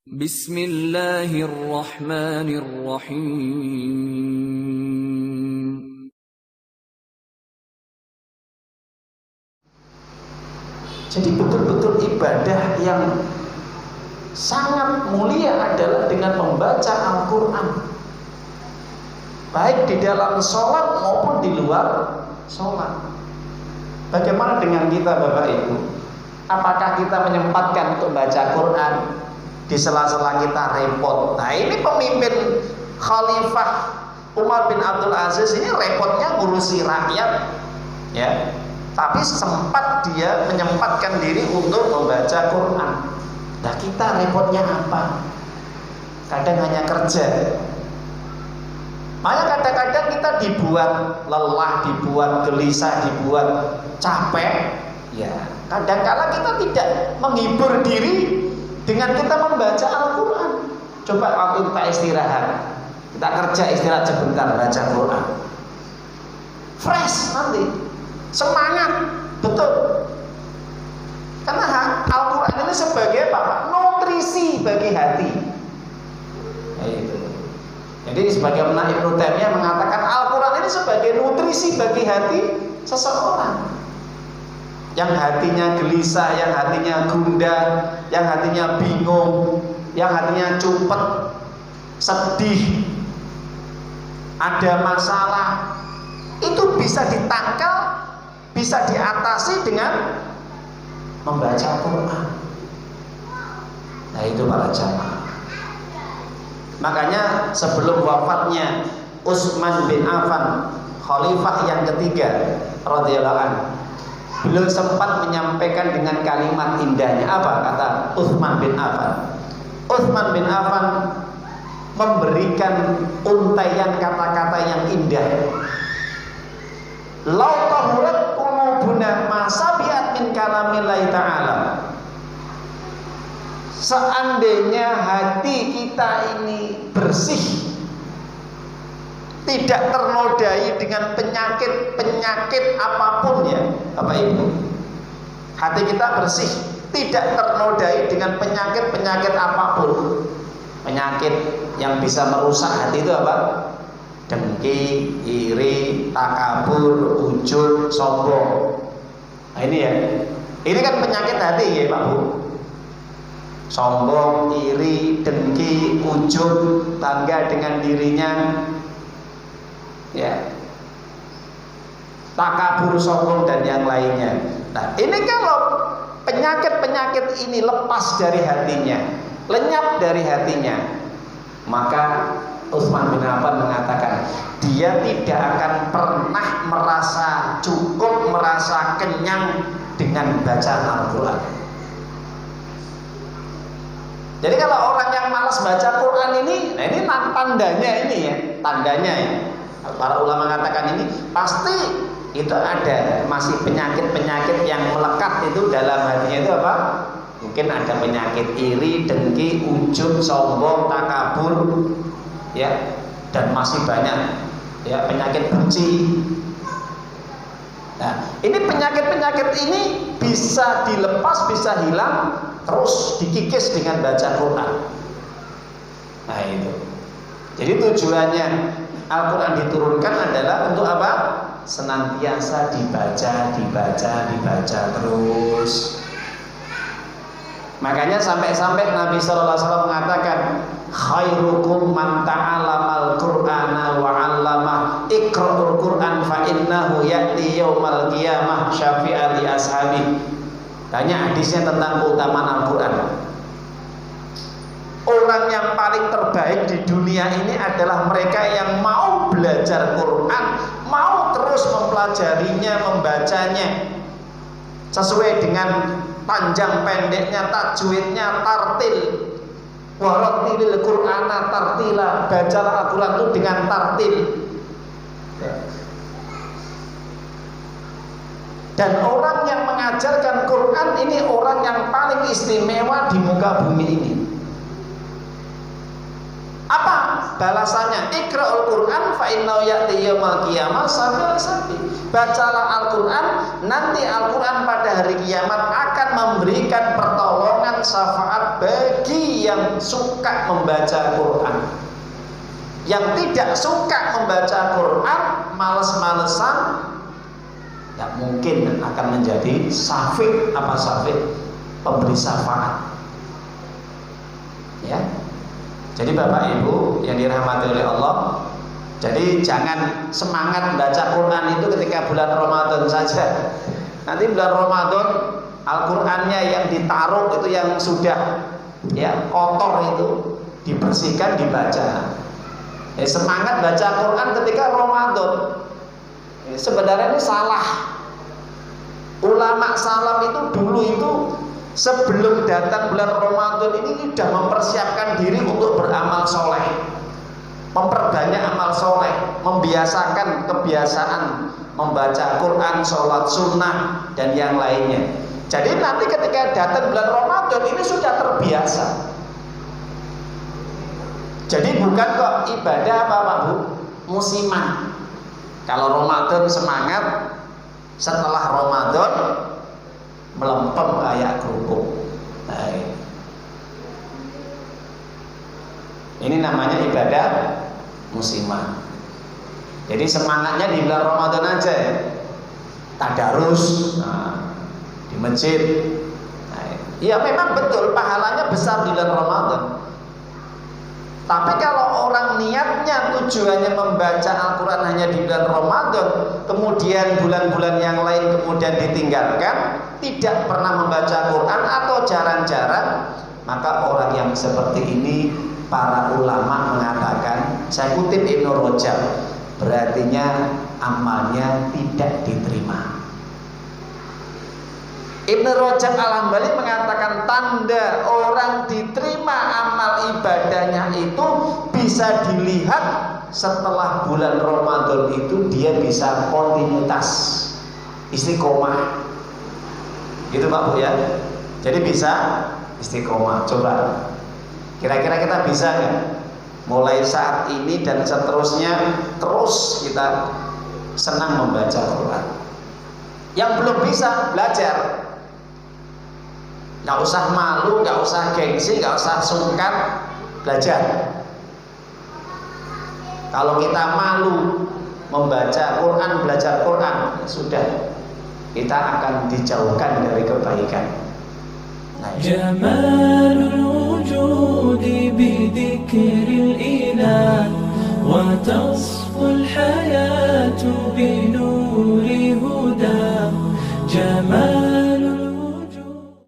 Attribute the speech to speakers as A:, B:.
A: Bismillahirrahmanirrahim.
B: Jadi betul-betul ibadah yang sangat mulia adalah dengan membaca Al-Quran, baik di dalam sholat maupun di luar sholat. Bagaimana dengan kita Bapak Ibu? Apakah kita menyempatkan untuk baca Quran? Di sela-sela kita repot. Nah ini pemimpin Khalifah Umar bin Abdul Aziz ini repotnya ngurusi rakyat, ya. Tapi sempat dia menyempatkan diri untuk membaca Quran. Nah kita repotnya apa? Kadang hanya kerja. Makanya kadang-kadang kita dibuat lelah, dibuat gelisah, dibuat capek. Ya, kadang-kala kita tidak menghibur diri dengan kita membaca Al-Quran. Coba waktu kita istirahat, kita kerja istirahat sebentar baca Quran, fresh nanti, semangat, betul. Karena Al-Quran ini sebagai apa? Nutrisi bagi hati. Itu. Jadi sebagaimana Ibnu Taimiyah mengatakan Al-Quran ini sebagai nutrisi bagi hati seseorang. Yang hatinya gelisah, yang hatinya gundah, yang hatinya bingung, yang hatinya cupet, sedih, ada masalah, itu bisa ditangkal, bisa diatasi dengan membaca Quran. Nah itu para jamaah. Makanya sebelum wafatnya Utsman bin Affan, khalifah yang ketiga radhiyallahu anhu, beliau sempat menyampaikan dengan kalimat indahnya. Apa kata Utsman bin Affan? Utsman bin Affan memberikan untaian kata-kata yang indah. Lau tahurat qulubuna ma sabiat min kalamillahi ta'ala. Seandainya hati kita ini bersih, tidak ternodai dengan penyakit-penyakit apapun, ya Bapak Ibu, hati kita bersih, tidak ternodai dengan penyakit-penyakit apapun. Penyakit yang bisa merusak hati itu apa? Dengki, iri, takabur, ujub, sombong. Nah ini ya, ini kan penyakit hati ya Pak Bu. Sombong, iri, dengki, ujub, bangga dengan dirinya, ya, takabur, sombong dan yang lainnya. Nah ini kalau penyakit-penyakit ini lepas dari hatinya, lenyap dari hatinya, maka Utsman bin Affan mengatakan dia tidak akan pernah merasa cukup, merasa kenyang dengan bacaan Al-Quran. Jadi kalau orang yang malas baca Quran ini, nah ini tandanya ini ya, tandanya ya. Para ulama mengatakan ini pasti itu ada masih penyakit-penyakit yang melekat itu dalam hatinya. Itu apa? Mungkin ada penyakit iri, dengki, ujub, sombong, takabur, ya, dan masih banyak ya penyakit benci. Nah, ini penyakit-penyakit ini bisa dilepas, bisa hilang, terus dikikis dengan baca Quran. Nah itu. Jadi tujuannya Al-Quran diturunkan adalah untuk apa? Senantiasa dibaca terus. Makanya sampai-sampai Nabi SAW mengatakan, khairukum man ta'alamal Qur'ana wa 'allamah. Iqra'ul Qur'an fa innahu ya'ti yaumal qiyamah syafi'an li ashabi. Banyak hadisnya tentang keutamaan Al-Quran. Orang yang paling terbaik di dunia ini adalah mereka yang mau belajar Quran, mau terus mempelajarinya, membacanya sesuai dengan panjang pendeknya, tajwidnya, tartil. Warattilil Qur'ana tartila, bacalah Al-Quran itu dengan tartil. Dan orang yang mengajarkan Quran ini orang yang paling istimewa di muka bumi ini. Apa balasannya, Iqra'ul Qur'an fa innahu ya'ti yaumil qiyamah safi. Bacalah Al-Qur'an, nanti Al-Qur'an pada hari kiamat akan memberikan pertolongan syafaat bagi yang suka membaca Qur'an. Yang tidak suka membaca Qur'an, males-malesan, tidak mungkin akan menjadi syafi'. Apa syafi'? Pemberi syafaat. Ya. Jadi Bapak Ibu yang dirahmati oleh Allah, jadi jangan semangat baca Quran itu ketika bulan Ramadan saja. Nanti bulan Ramadan Al-Qur'annya yang ditaruh itu yang sudah ya kotor itu dibersihkan, dibaca. Semangat baca Quran ketika Ramadan. Sebenarnya ini salah. Ulama salaf itu dulu itu sebelum datang bulan Ramadan ini sudah mempersiapkan diri untuk beramal soleh, memperbanyak amal soleh, membiasakan kebiasaan membaca Quran, sholat sunnah dan yang lainnya. Jadi nanti ketika datang bulan Ramadan ini sudah terbiasa. Jadi bukan kok ibadah apa Pak Bu? Musiman. Kalau Ramadan semangat, setelah Ramadan melempem kayak kerupuk. Nah, ini namanya ibadah musiman. Jadi semangatnya di bulan Ramadan aja ya. Tadarus di masjid. Ya memang betul pahalanya besar di bulan Ramadan. Tapi kalau orang niatnya tujuannya membaca Al-Quran hanya di bulan Ramadan, kemudian bulan-bulan yang lain kemudian ditinggalkan, tidak pernah membaca Quran atau jarang-jarang, maka orang yang seperti ini para ulama mengatakan, saya kutip Ibnu Rajab, berartinya amalnya tidak diterima. Ibnu Rajab Al-Hambali mengatakan tanda orang diterima amal ibadahnya itu bisa dilihat setelah bulan Ramadan itu dia bisa kontinuitas, istiqomah. Gitu Pak Bu ya. Jadi bisa istiqomah. Coba kira-kira kita bisa nggak mulai saat ini dan seterusnya terus kita senang membaca Quran? Yang belum bisa belajar, nggak usah malu, nggak usah gengsi, nggak usah sungkan, belajar. Kalau kita malu membaca Quran, belajar Quran, sudah kita akan dijauhkan dari kebaikan. Jamalul wujudi bidzikril ilah wa tasful hayatu binuri